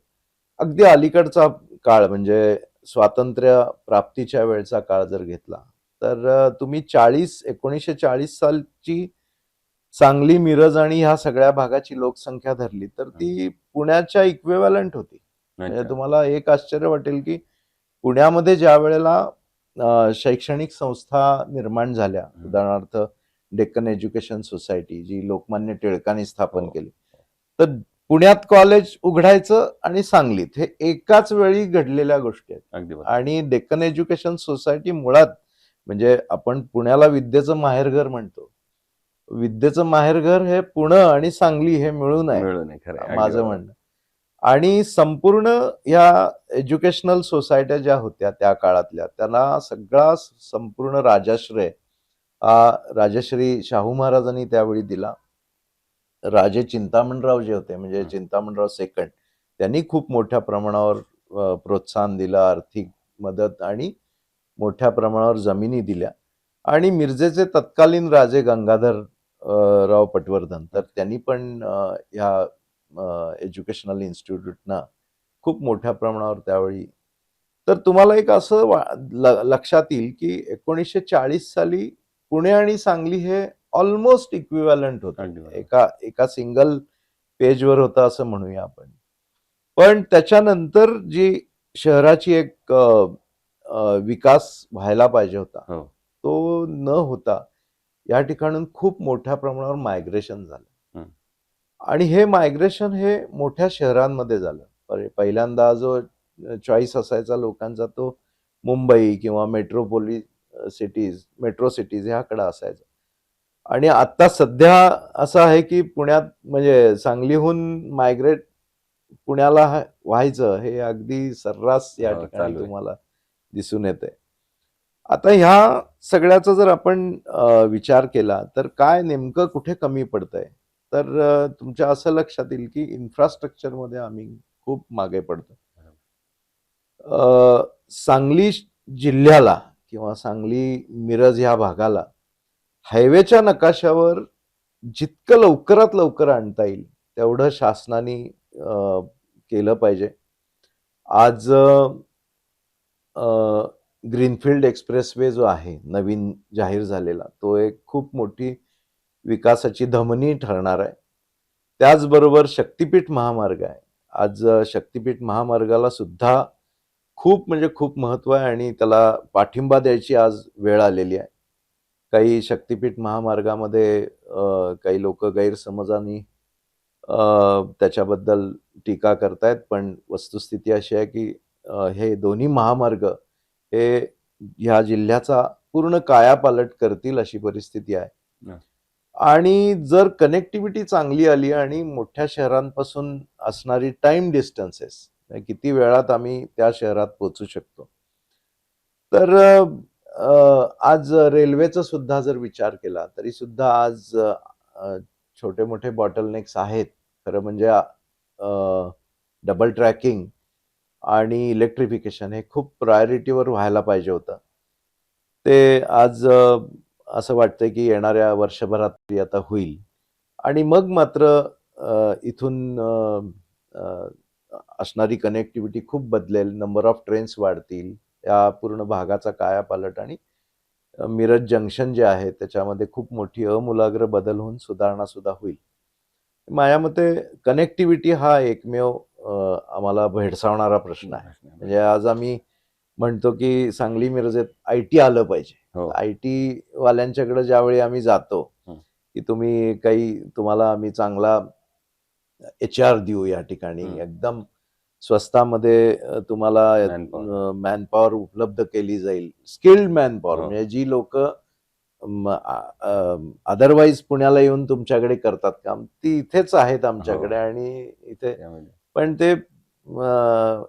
अगदी अलीकडचा काळ म्हणजे स्वातंत्र्य प्राप्तीच्या वेळचा काळ जर घेतला, तर तुम्ही 1940 सालची सांगली, मिरज आणि ह्या सगळ्या भागाची लोकसंख्या धरली, तर हं. ती पुण्याच्या इक्विव्हॅलंट होती. म्हणजे अच्छा. तुम्हाला एक आश्चर्य वाटेल, की पुण्यामध्ये ज्यावेळेला शैक्षणिक संस्था निर्माण झाल्या, हं. उदाहरणार्थ डेक्कन एज्युकेशन सोसायटी जी लोकमान्य टिळकांनी हो. स्थापन केली. तर पुण्यात कॉलेज उघडायचं आणि सांगलीत हे एकाच वेळी घडलेल्या गोष्टी आहेत. अगदी बरोबर. आणि डेक्कन एज्युकेशन सोसायटी मुळात म्हणजे आपण पुण्याला विद्येचं माहेरघर म्हणतो. विद्येचं माहेरघर हे पुणे आणि सांगली हे मिळून आहे, मिळू नये. खरं आहे. अगदी माझं बरोबर. म्हणणं. आणि संपूर्ण या एज्युकेशनल सोसायट्या ज्या होत्या त्या काळातल्या, त्याला सगळा संपूर्ण राजाश्रय हा राजश्री शाहू महाराजांनी त्यावेळी दिला. राजे चिंतामणराव जे होते म्हणजे हं. चिंतामणराव सेकंड त्यांनी खूप मोठ्या प्रमाणावर प्रोत्साहन दिलं, आर्थिक मदत आणि मोठ्या प्रमाणावर जमिनी दिल्या. आणि मिरजेचे तत्कालीन राजे गंगाधर राव पटवर्धन तर अच्छा. त्यांनी पण ह्या एज्युकेशनल इन्स्टिट्यूटना खूप मोठ्या प्रमाणावर त्यावेळी तर तुम्हाला एक असं लक्षात येईल, की 1940 साली पुणे आणि सांगली हे ऑलमोस्ट इक्विव्हॅलंट होतं. अगदी बरोबर. एका एका सिंगल पेजवर होतं असं म्हणूया आपण. पण त्याच्यानंतर जी शहराची एक विकास व्हायला पाहिजे होता, हो. तो न होता या ठिकाणून खूप मोठ्या प्रमाणावर मायग्रेशन झालं. हं. आणि हे मायग्रेशन हे मोठ्या शहरांमध्ये झालं. पहिल्यांदा जो चॉईस असायचा लोकांचा तो मुंबई किंवा मेट्रो सिटीज ह्याकडे असायचा. आणि आता सध्या असं आहे, की पुण्यात म्हणजे सांगलीहून मायग्रेट पुण्याला व्हायचं हे अगदी सर्रास या हो, ठिकाणी चालू आहे. तुम्हाला दिसून येतंय. आता ह्या सगळ्याचा जर आपण विचार केला, तर काय नेमकं कुठे कमी पडतंय? तर तुमच्या असं लक्षात येईल, की इन्फ्रास्ट्रक्चरमध्ये आम्ही खूप मागे पडतो. सांगली जिल्ह्याला किंवा सांगली, मिरज ह्या भागाला हायवेच्या नकाशावर जितकं लवकरात लवकर आणता येईल, तेवढं शासनाने केलं पाहिजे. आज ग्रीनफील्ड एक्सप्रेसवे जो आहे, नवीन जाहीर झालेला, तो एक खूप मोठी विकासाची धमनी ठरणार आहे. त्याचबरोबर शक्तिपीठ महामार्ग आहे. आज शक्तिपीठ महामार्गाला सुद्धा खूप म्हणजे खूप महत्त्व आहे आणि त्याला पाठिंबा द्यायची आज वेळ आलेली आहे. काही शक्तिपीठ महामार्गामध्ये काही लोकं गैरसमजाने त्याच्याबद्दल टीका करतायत. पण वस्तुस्थिती अशी आहे, की हे दोन्ही महामार्ग हे ह्या जिल्ह्याचा पूर्ण कायापालट करतील अशी परिस्थिती आहे. हं. आणि जर कनेक्टिव्हिटी चांगली आली आणि मोठ्या शहरांपासून असणारी टाईम डिस्टन्सेस किती वेळात आम्ही त्या शहरात पोहोचू शकतो. तर आज रेल्वेचा सुद्धा जर विचार केला तरी सुद्धा आज छोटे मोठे बॉटलनेक्स आहेत. खरं म्हणजे डबल ट्रॅकिंग आणि इलेक्ट्रिफिकेशन हे खूप प्रायोरिटीवर व्हायला पाहिजे होतं. ते आज असं वाटतंय की येणाऱ्या वर्षभरात ते आता होईल आणि मग मात्र इथून अ, असणारी कनेक्टिव्हिटी खूप बदलेल. नंबर ऑफ ट्रेन्स वाढतील. या पूर्ण भागाचा कायापालट आणि मिरज जंक्शन जे आहे त्याच्यामध्ये खूप मोठी आमूलाग्र बदल होऊन सुधारणा सुद्धा होईल. माझ्या मते कनेक्टिव्हिटी हा एकमेव आम्हाला भेडसावणारा प्रश्न आहे. म्हणजे आज आम्ही म्हणतो की सांगली मिरजेत आयटी आलं पाहिजे. हो. आयटी वाल्यांच्याकडे ज्यावेळी आम्ही जातो हं. की तुम्हाला आम्ही चांगला HR देऊ या ठिकाणी हं. एकदम स्वस्तामध्ये तुम्हाला Manpower. मॅनपॉवर उपलब्ध केली जाईल. स्किल्ड मॅनपॉवर हो. म्हणजे जी लोकं अदरवाईज पुण्याला येऊन तुमच्याकडे करतात काम, ती इथेच आहेत आमच्याकडे आणि इथे त्यामध्ये. पण ते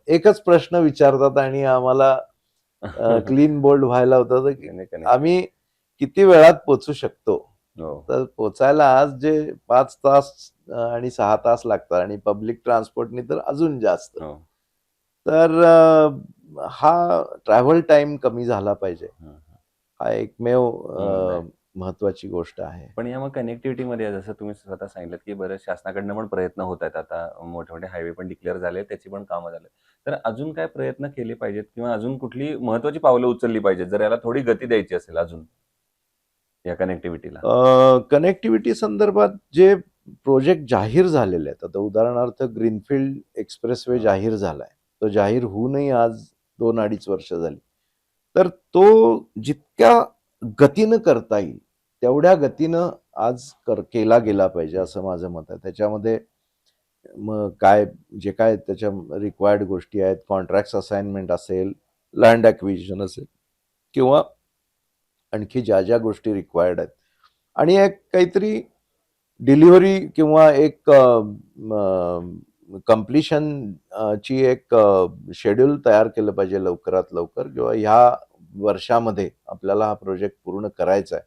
एकच प्रश्न विचारतात आणि आम्हाला क्लीन बोल्ड व्हायला होतं की Connect. आम्ही किती वेळात पोहोचू शकतो. हो. तर पोचायला आज जे 5 तास आणि 6 तास लागतात आणि पब्लिक ट्रान्सपोर्टनी तर अजून जास्त. हो. तर हा ट्रॅव्हल टाईम कमी झाला पाहिजे. हं, हं. हा एकमेव मुद्दा आहे. महत्त्वाची गोष्ट आहे. पण या मग कनेक्टिव्हिटीमध्ये जसं तुम्ही स्वतः सांगितलं, की बरेच शासनाकडनं पण प्रयत्न होत आहेत. आता मोठे-मोठे हायवे पण डिक्लेअर झाले, त्याची पण कामं झाली. तर अजून काय प्रयत्न केले पाहिजेत किंवा अजून कुठली महत्त्वाची पावलं उचलली पाहिजेत, जर याला थोडी गती द्यायची असेल अजून या कनेक्टिव्हिटीला? कनेक्टिव्हिटी संदर्भात जे प्रोजेक्ट जाहीर झालेले आहेत, आता उदाहरणार्थ ग्रीनफील्ड एक्सप्रेसवे हां. जाहीर झालाय. तो जाहीर होऊनही आज 2-2.5 वर्ष झाली. तर तो जितक्या गतीनं करता येईल, तेवढ्या गतीनं आज केला गेला पाहिजे असं माझं मत आहे. त्याच्यामध्ये मग जे काय त्याच्या रिक्वायर्ड गोष्टी आहेत, कॉन्ट्रॅक्ट्स असाइनमेंट असेल, लँड ॲक्विजिशन असेल किंवा आणखी ज्या गोष्टी रिक्वायर्ड आहेत आणि एक काहीतरी डिलिव्हरी किंवा एक कंप्लीशन ची एक शेड्यूल तयार केलं पाहिजे लवकरात लवकर किंवा ह्या वर्षामध्ये आपल्याला हा प्रोजेक्ट पूर्ण करायचा आहे.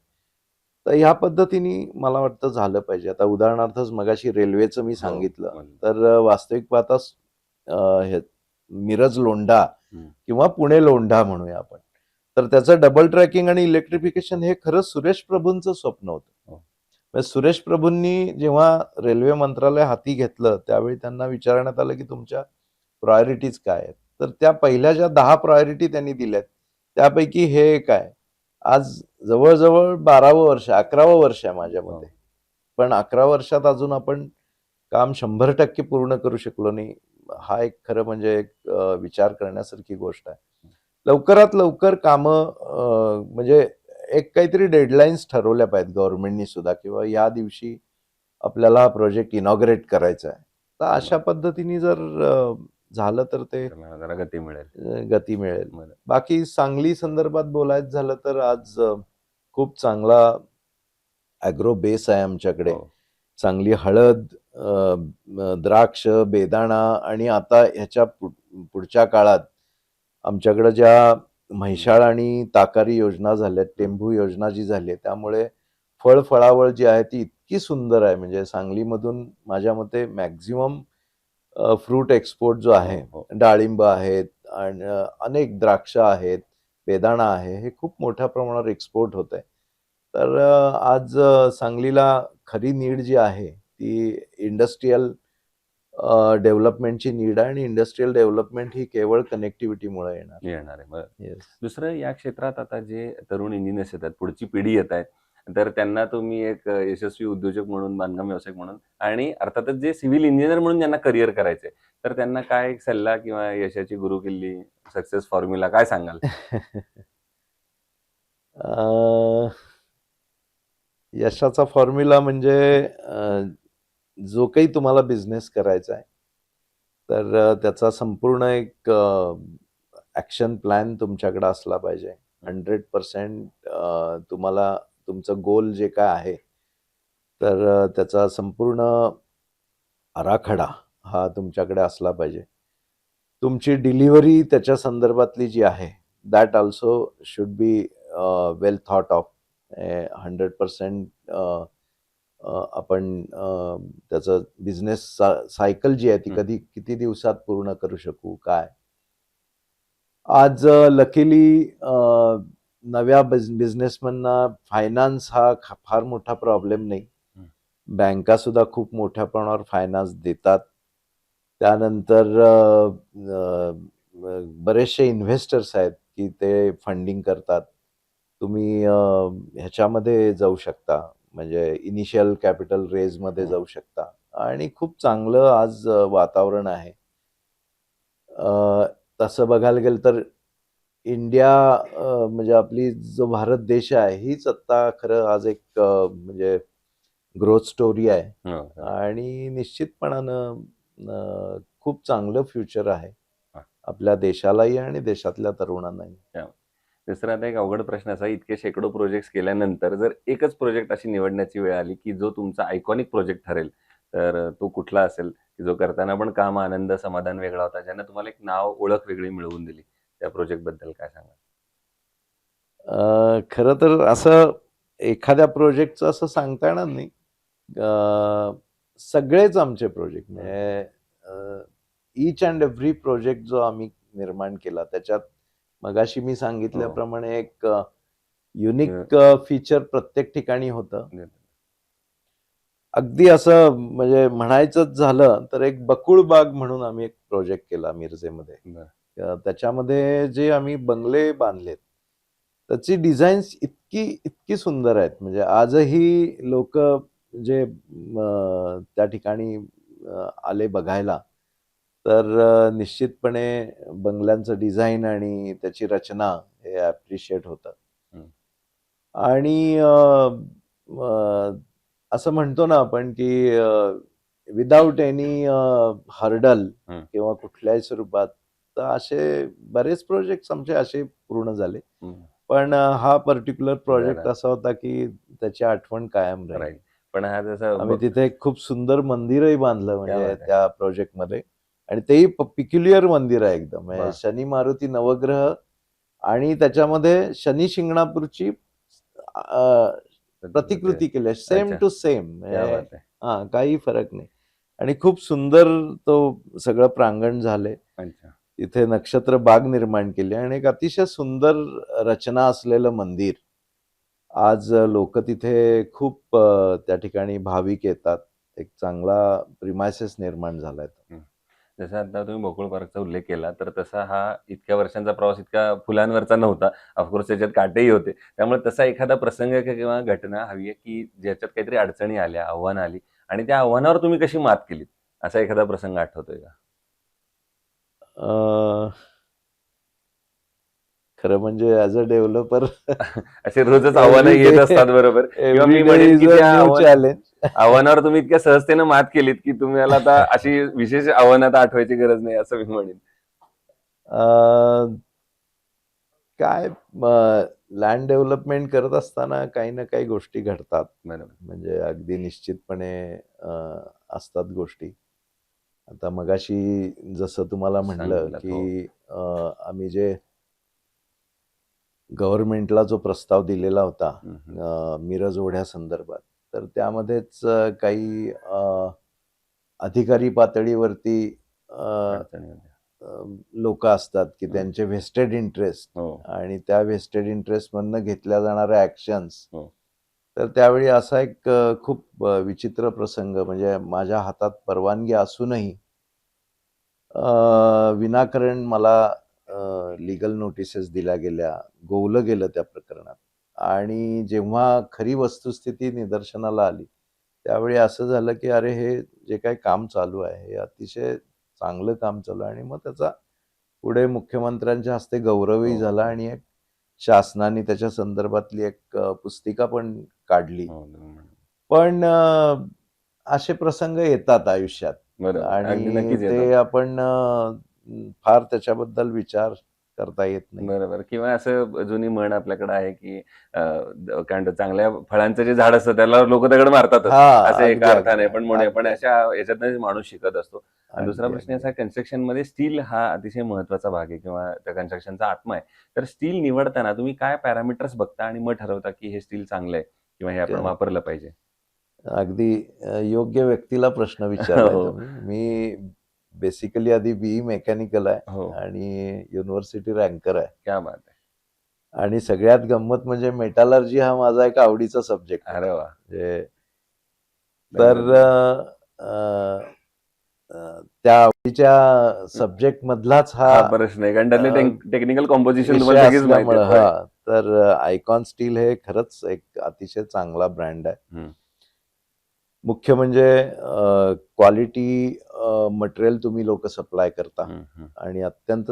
तर ह्या पद्धतीने मला वाटतं झालं पाहिजे. आता उदाहरणार्थच मगाशी रेल्वेचं मी हो. सांगितलं. तर वास्तविक पाहता हे मिरज लोंढा हं. किंवा पुणे लोंढा म्हणूया आपण. तर त्याचं डबल ट्रॅकिंग आणि इलेक्ट्रिफिकेशन हे खरंच सुरेश प्रभूंचं स्वप्न होतं. हो. म्हणजे सुरेश प्रभूंनी जेव्हा रेल्वे मंत्रालय हाती घेतलं, त्यावेळी त्यांना विचारण्यात आलं, की तुमच्या प्रायोरिटीज काय आहेत? तर त्या पहिल्या ज्या 10 प्रायोरिटी त्यांनी दिल्यात, त्यापैकी हे एक आहे. आज जवळ-जवळ 12वं वर्ष, 11वं वर्ष आहे माझ्या हो. मते. पण 11 वर्षात अजून आपण काम 100% पूर्ण करू शकलो नाही. हा एक खरं म्हणजे एक विचार करण्यासारखी गोष्ट आहे. लवकरात लवकर कामं म्हणजे एक काहीतरी डेडलाईन्स ठरवल्या पाहिजेत गव्हर्नमेंटनी सुद्धा किंवा या दिवशी आपल्याला हा प्रोजेक्ट इनॉग्रेट करायचा आहे. तर अशा पद्धतीने जर झालं तर ते त्याला जरा गती मिळेल. गती मिळेल. बरं. बाकी सांगली संदर्भात बोलायचं झालं तर आज खूप चांगला ॲग्रो बेस आहे आमच्याकडे. हो. चांगली हळद, द्राक्ष, बेदाणा आणि आता ह्याच्या पुढच्या काळात आमच्याकडे ज्या म्हैसाळ आणि ताकारी योजना झाल्यात, टेंभू योजना जी झाली आहे, त्यामुळे फळावळ जी आहे ती इतकी सुंदर आहे. म्हणजे सांगलीमधून माझ्या मते मॅक्सिमम फ्रूट एक्सपोर्ट जो आहे, हो. डाळिंब आहेत आणि अनेक द्राक्ष आहेत, बेदाणा आहे, हे खूप मोठ्या प्रमाणावर एक्सपोर्ट होतंय. तर आज सांगलीला खरी नीड जी आहे, ती इंडस्ट्रियल डेव्हलपमेंटची नीड आहे आणि इंडस्ट्रियल डेव्हलपमेंट ही केवळ कनेक्टिव्हिटीमुळे येणार. येणार आहे. बरं. येस. दुसरं या क्षेत्रात आता जे तरुण इंजिनियर्स येतात, पुढची पिढी येत आहेत, तर त्यांना तुम्ही एक यशस्वी उद्योजक म्हणून, बांधकाम व्यावसायिक म्हणून आणि अर्थातच जे सिव्हिल इंजिनियर म्हणून ज्यांना करिअर करायचंय, तर त्यांना काय एक सल्ला किंवा यशाची गुरुकिल्ली, सक्सेस फॉर्म्युला काय सांगाल? अ, यशाचा फॉर्म्युला म्हणजे जो काही तुम्हाला बिझनेस करायचा आहे, तर त्याचा संपूर्ण एक ॲक्शन प्लॅन तुमच्याकडे असला पाहिजे. 100% तुम्हाला तुमचं गोल जे काय आहे, तर त्याचा संपूर्ण आराखडा हा तुमच्याकडे असला पाहिजे. तुमची डिलिव्हरी त्याच्या संदर्भातली जी आहे, that also should be well thought of 100% आपण त्याचं बिझनेस सायकल जी आहे ती हम्म. किती दिवसात पूर्ण करू शकू काय. आज लकीली नव्या बिझनेसमॅनना फायनान्स हा फार मोठा प्रॉब्लेम नाही. हम्म. बँका सुद्धा खूप मोठ्या प्रमाणावर फायनान्स देतात. त्यानंतर बरेचसे इन्व्हेस्टर्स आहेत की ते फंडिंग करतात. तुम्ही ह्याच्यामध्ये जाऊ शकता, म्हणजे इनिशियल कॅपिटल रेजमध्ये जाऊ शकता आणि खूप चांगलं आज वातावरण आहे. तसं बघायला गेलं तर इंडिया म्हणजे आपली जो भारत देश आहे हीच आत्ता खरं आज एक म्हणजे ग्रोथ स्टोरी आहे हो. आणि निश्चितपणानं खूप चांगलं फ्युचर आहे हा. आपल्या देशालाही आणि देशातल्या तरुणांनाही. दुसरा आता एक अवघड प्रश्न असा, इतके शेकडो प्रोजेक्ट केल्यानंतर जर एकच प्रोजेक्ट अशी निवडण्याची वेळ आली की जो तुमचा आयकॉनिक प्रोजेक्ट ठरेल, तर तो कुठला असेल की जो करताना पण काम, आनंद, समाधान वेगळा होता, ज्यानं तुम्हाला एक नाव, ओळख वेगळी मिळवून दिली? त्या प्रोजेक्ट बद्दल काय सांगा? खरं तर असं एखाद्या प्रोजेक्टचं असं सांगता येणार नाही. सगळेच आमचे प्रोजेक्ट म्हणजे ईच अँड एव्हरी प्रोजेक्ट जो आम्ही निर्माण केला त्याच्यात मगाशी मी सांगितल्याप्रमाणे एक युनिक फीचर प्रत्येक ठिकाणी होतं. अगदी असं म्हणजे म्हणायचंच झालं तर एक बकुळ बाग म्हणून आम्ही एक प्रोजेक्ट केला मिरजेमध्ये. त्याच्यामध्ये जे आम्ही बंगले बांधलेत त्याची डिझाईन्स इतकी सुंदर आहेत, म्हणजे आजही लोक जे त्या ठिकाणी आले बघायला तर निश्चितपणे बंगल्यांचं डिझाईन आणि त्याची रचना हे ॲप्रिशिएट होतं. आणि असं म्हणतो ना आपण की विदाऊट एनी हर्डल किंवा कुठल्याही स्वरूपात, तर असे बरेच प्रोजेक्ट आमचे असे पूर्ण झाले. पण हा पर्टिक्युलर प्रोजेक्ट असा होता की त्याची आठवण कायम राहील. पण हा जसं आम्ही तिथे एक खूप सुंदर मंदिरही बांधलं म्हणजे त्या प्रोजेक्टमध्ये, आणि तेही पिक्युलियर मंदिर आहे एकदम, म्हणजे शनी मारुती नवग्रह आणि त्याच्यामध्ये शनी शिंगणापूरची प्रतिकृती केली, सेम टू सेम. हा, काही फरक नाही. आणि खूप सुंदर तो सगळं प्रांगण झाले. तिथे नक्षत्र बाग निर्माण केली आणि एक अतिशय सुंदर रचना असलेलं मंदिर. आज लोक तिथे खूप त्या ठिकाणी भाविक येतात. एक चांगला प्रिमायसेस निर्माण झालाय. जसं आता तुम्ही बकुळ पार्कचा उल्लेख केला, तर तसा हा इतक्या वर्षांचा प्रवास इतक्या फुलांवरचा नव्हता. ऑफकोर्स त्याच्यात काटेही होते. त्यामुळे तसा एखादा प्रसंग किंवा घटना हवी आहे की ज्याच्यात काहीतरी अडचणी आल्या, आव्हानं आली आणि त्या आव्हानावर तुम्ही कशी मात केलीत, असा एखादा प्रसंग आठवतोय का? खरं म्हणजे ॲज अ डेव्हलपर असे रोजच आव्हानं येत असतात, बरोबर. किंवा मी म्हणेन की त्या आव्हानावर तुम्ही इतक्या सहजतेनं मात केलीत की तुम्हाला आता अशी विशेष आव्हानं आता आठवायची गरज नाही, असं मी म्हणेन. काय लँड डेव्हलपमेंट करत असताना काही ना काही गोष्टी घडतात, म्हणजे अगदी निश्चितपणे असतात गोष्टी. आता मगाशी जसं तुम्हाला म्हणलं की आम्ही जे गव्हर्नमेंटला जो प्रस्ताव दिलेला होता मिरज ओढ्यासंदर्भात, तर त्यामध्येच काही अधिकारी पातळीवरती लोक असतात की त्यांचे व्हेस्टेड इंटरेस्ट आणि त्या व्हेस्टेड इंटरेस्ट मधनं घेतल्या जाणाऱ्या ऍक्शन्स. तर त्यावेळी असा एक खूप विचित्र प्रसंग, म्हणजे माझ्या हातात परवानगी असूनही विनाकारण मला लीगल नोटिसेस दिल्या गेल्या, गोवलं गेलं त्या प्रकरणात. आणि जेव्हा खरी वस्तुस्थिती निदर्शनाला आली त्यावेळी असं झालं की अरे, हे जे काही काम चालू आहे हे अतिशय चांगलं काम चालू आहे. आणि मग त्याचा पुढे मुख्यमंत्र्यांच्या हस्ते गौरवही झाला आणि एक शासनाने त्याच्या संदर्भातली एक पुस्तिका पण काढली. पण असे प्रसंग येतात आयुष्यात आणि ते आपण फार त्याच्याबद्दल विचार करता येत नाही. बरोबर. किंवा असं जुनी म्हण आपल्याकडे आहे, की काय म्हणतात, चांगल्या फळांचं जे झाड असतं त्याला लोक दगड मारतातच. असं अगदी, एका अगदी, अर्थाने पण म्हणूया, पण अगदी, अशा याच्यातनच माणूस शिकत असतो. आणि दुसरा अगदी, प्रश्न असा अगदी. आहे, कन्स्ट्रक्शन मध्ये स्टील हा अतिशय महत्वाचा भाग आहे किंवा त्या कन्स्ट्रक्शनचा आत्मा आहे. तर स्टील निवडताना तुम्ही काय पॅरामीटर्स बघता आणि मग ठरवता, की हे स्टील चांगलं आहे किंवा हे आपण क- वापरलं पाहिजे? अगदी योग्य व्यक्तीला प्रश्न विचारलाय हो, तुम्ही. मी बेसिकली आधी बीई मेकॅनिकल आहे हो. आणि युनिव्हर्सिटी रँकर आहे. क्या बात आहे. आणि सगळ्यात गंमत म्हणजे मेटालर्जी हा माझा एक आवडीचा सब्जेक्ट होता. अरे वा. म्हणजे तर धन्यवाद. त्या आवडीच्या सब्जेक्ट मधलाच हा हा प्रश्न आहे, कारण त्यातले अ, टेक्निकल कॉम्पोजिशन विषय तुम्हाला सगळीच माहिती असल्यामुळं आहे. होय. तर आयकॉन स्टील हे खरंच एक अतिशय चांगला ब्रँड आहे. हम्म. मुख्य म्हणजे क्वालिटी मटेरियल तुम्ही लोक सप्लाय करता हम्म, हम्म. आणि अत्यंत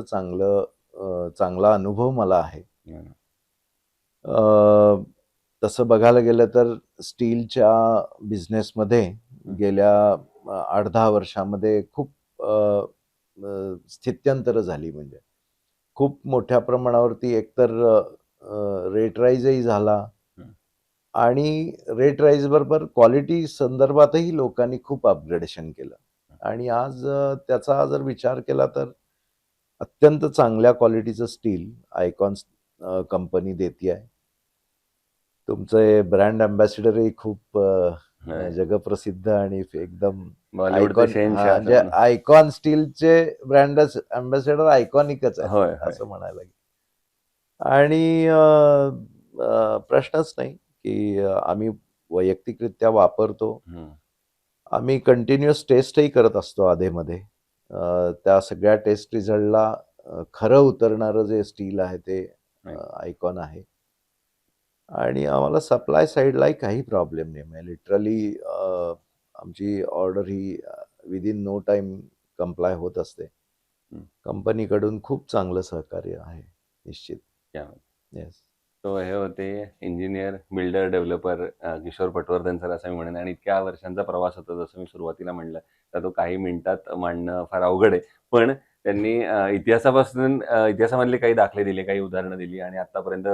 चांगला अनुभव मला आहे. हम्म. अ, तसं बघायला गेलं तर स्टीलच्या बिझनेसमध्ये गेल्या 8-10 वर्षामध्ये खूप अ, अ, स्थित्यंतरं झाली. म्हणजे खूप मोठ्या प्रमाणावरती एकतर रेट राईजही झाला हम्म. आणि रेट राईज बरोबर क्वालिटी संदर्भातही लोकांनी खूप अपग्रेडेशन केलं. आणि आज त्याचा जर विचार केला तर अत्यंत चांगल्या क्वालिटीचं स्टील आयकॉन कंपनी देते आहे. तुमचे ब्रँड अँबॅसिडरही खूप होय. जगप्रसिद्ध आणि एकदम बॉलिवूडचे आयकॉन शहेनशाह असं म्हणजे म्हणू. आयकॉन स्टीलचे ब्रँड अँबॅसिडर आयकॉनिकच आहेत होय, होय. असं म्हणायला लागेल. आणि प्रश्नच नाही की आम्ही वैयक्तिकरित्या वापरतो. हम्म. आम्ही कंटिन्युअस टेस्टही करत असतो अधेमध्ये. त्या सगळ्या टेस्ट रिझल्टला खरं उतरणारं जे स्टील आहे ते Right. आयकॉन आहे. आणि आम्हाला सप्लाय साईडलाही काही प्रॉब्लेम नाही. म्हणजे लिटरली आमची ऑर्डर ही विदिन नो टाईम कंप्लाय होत असते. हम्म. कंपनीकडून खूप चांगलं सहकार्य आहे निश्चित. क्या येस. तो हे होते engineer, builder, developer Kishore Patwardhan sir, असं मी म्हणेन. आणि इतक्या वर्षांचा प्रवास होता, जसं मी सुरुवातीला म्हणलं, तर तो काही मिनिटात मांडणं फार अवघड आहे. पण त्यांनी इतिहासापासून इतिहासामधले काही दाखले दिले, काही उदाहरणं दिली, आणि आतापर्यंत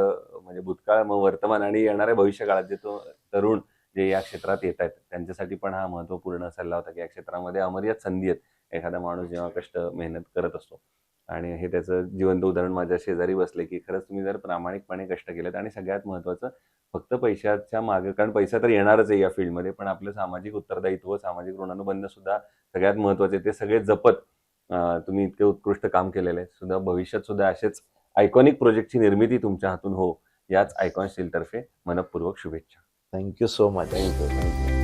म्हणजे भूतकाळ, मग वर्तमान आणि येणाऱ्या भविष्यकाळात जे तो तरुण जे या क्षेत्रात येत आहेत त्यांच्यासाठी पण हा महत्त्वपूर्ण सल्ला होता, की या क्षेत्रामध्ये अमर्याद संधी आहेत. एखादा माणूस जेव्हा कष्ट मेहनत करत असतो, आणि हे त्याचं जिवंत उदाहरण माझ्या शेजारी बसले, की खरंच तुम्ही जर प्रामाणिकपणे कष्ट केलेत, आणि सगळ्यात महत्त्वाचं, फक्त पैशाच्या मागे, कारण पैसा तर येणारच आहे या फील्डमध्ये, पण आपलं सामाजिक उत्तरदायित्व, सामाजिक ऋणानुबंध सुद्धा सगळ्यात महत्त्वाचे. ते सगळे जपत तुम्ही इतके उत्कृष्ट काम केलेलं आहे. सुद्धा भविष्यात सुद्धा असेच आयकॉनिक प्रोजेक्टची निर्मिती तुमच्या हातून हो, याच आयकॉन स्टीलतर्फे मनःपूर्वक शुभेच्छा. Thank you so much. थँक्यू.